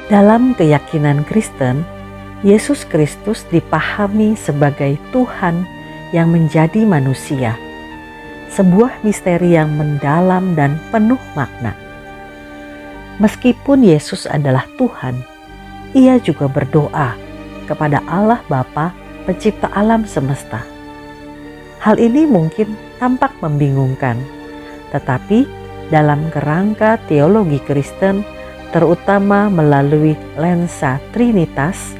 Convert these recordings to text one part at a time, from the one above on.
Dalam keyakinan Kristen, Yesus Kristus dipahami sebagai Tuhan yang menjadi manusia, sebuah misteri yang mendalam dan penuh makna. Meskipun Yesus adalah Tuhan, Ia juga berdoa kepada Allah Bapa, Pencipta alam semesta. Hal ini mungkin tampak membingungkan, tetapi dalam kerangka teologi Kristen, terutama melalui lensa Trinitas,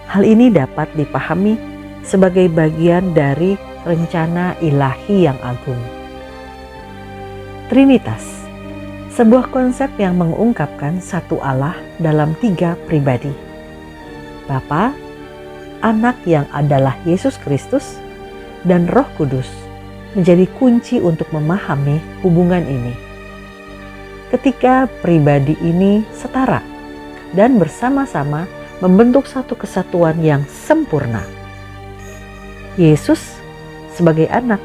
hal ini dapat dipahami sebagai bagian dari rencana ilahi yang agung. Trinitas, sebuah konsep yang mengungkapkan satu Allah dalam 3 pribadi. Bapa, Anak yang adalah Yesus Kristus, dan Roh Kudus menjadi kunci untuk memahami hubungan ini. Ketika pribadi ini setara dan bersama-sama membentuk satu kesatuan yang sempurna. Yesus sebagai anak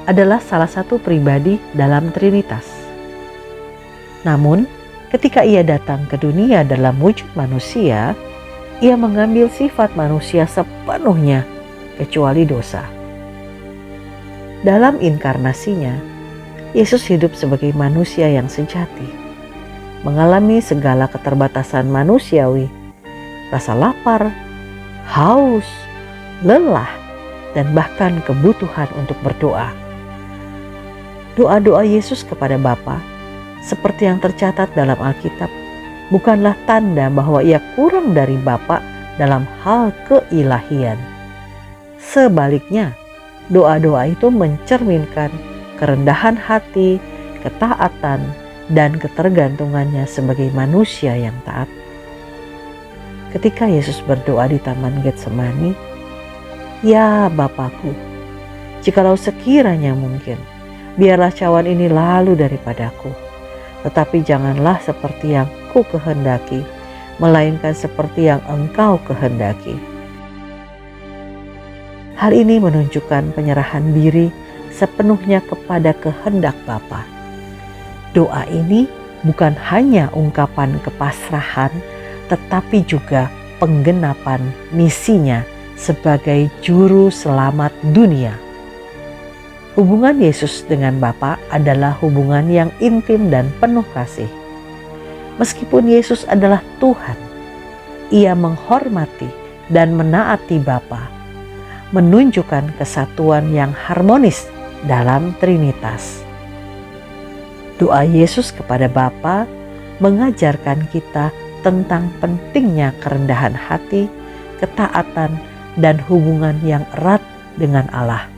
adalah salah satu pribadi dalam Trinitas. Namun, ketika Ia datang ke dunia dalam wujud manusia, Ia mengambil sifat manusia sepenuhnya kecuali dosa. Dalam inkarnasinya, Yesus hidup sebagai manusia yang sejati, mengalami segala keterbatasan manusiawi, rasa lapar, haus, lelah, dan bahkan kebutuhan untuk berdoa. Doa-doa Yesus kepada Bapa, seperti yang tercatat dalam Alkitab, bukanlah tanda bahwa Ia kurang dari Bapa dalam hal keilahian. Sebaliknya, doa-doa itu mencerminkan kerendahan hati, ketaatan, dan ketergantungannya sebagai manusia yang taat. Ketika Yesus berdoa di Taman Getsemani, "Ya Bapa-Ku, jikalau sekiranya mungkin, biarlah cawan ini lalu daripadaku, tetapi janganlah seperti yang ku kehendaki, melainkan seperti yang Engkau kehendaki." Hal ini menunjukkan penyerahan diri sepenuhnya kepada kehendak Bapa. Doa ini bukan hanya ungkapan kepasrahan, tetapi juga penggenapan misinya sebagai juru selamat dunia. Hubungan Yesus dengan Bapa adalah hubungan yang intim dan penuh kasih. Meskipun Yesus adalah Tuhan, Ia menghormati dan menaati Bapa, menunjukkan kesatuan yang harmonis dalam Trinitas. Doa Yesus kepada Bapa mengajarkan kita tentang pentingnya kerendahan hati, ketaatan, dan hubungan yang erat dengan Allah.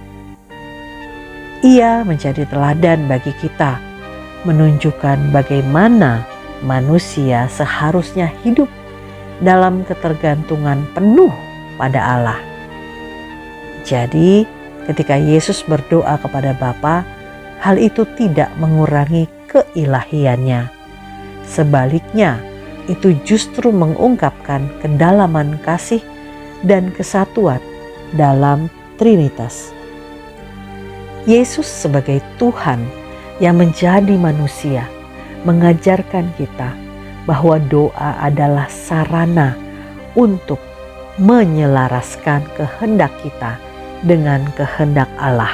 Ia menjadi teladan bagi kita, menunjukkan bagaimana manusia seharusnya hidup dalam ketergantungan penuh pada Allah. Jadi, ketika Yesus berdoa kepada Bapa, hal itu tidak mengurangi keilahiannya. Sebaliknya, itu justru mengungkapkan kedalaman kasih dan kesatuan dalam Trinitas. Yesus sebagai Tuhan yang menjadi manusia mengajarkan kita bahwa doa adalah sarana untuk menyelaraskan kehendak kita dengan kehendak Allah.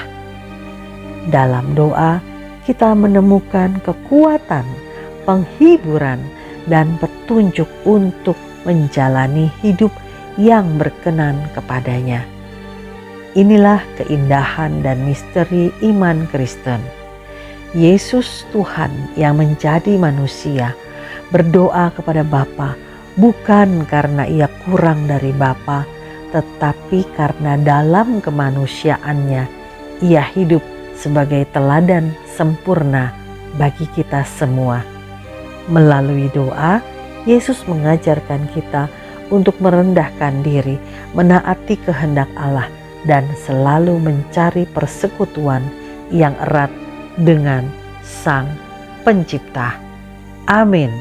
Dalam doa, kita menemukan kekuatan, penghiburan, dan petunjuk untuk menjalani hidup yang berkenan kepadanya. Inilah keindahan dan misteri iman Kristen. Yesus Tuhan yang menjadi manusia berdoa kepada Bapa bukan karena Ia kurang dari Bapa, tetapi karena dalam kemanusiaannya Ia hidup sebagai teladan sempurna bagi kita semua. Melalui doa, Yesus mengajarkan kita untuk merendahkan diri, menaati kehendak Allah, dan selalu mencari persekutuan yang erat dengan Sang Pencipta. Amin.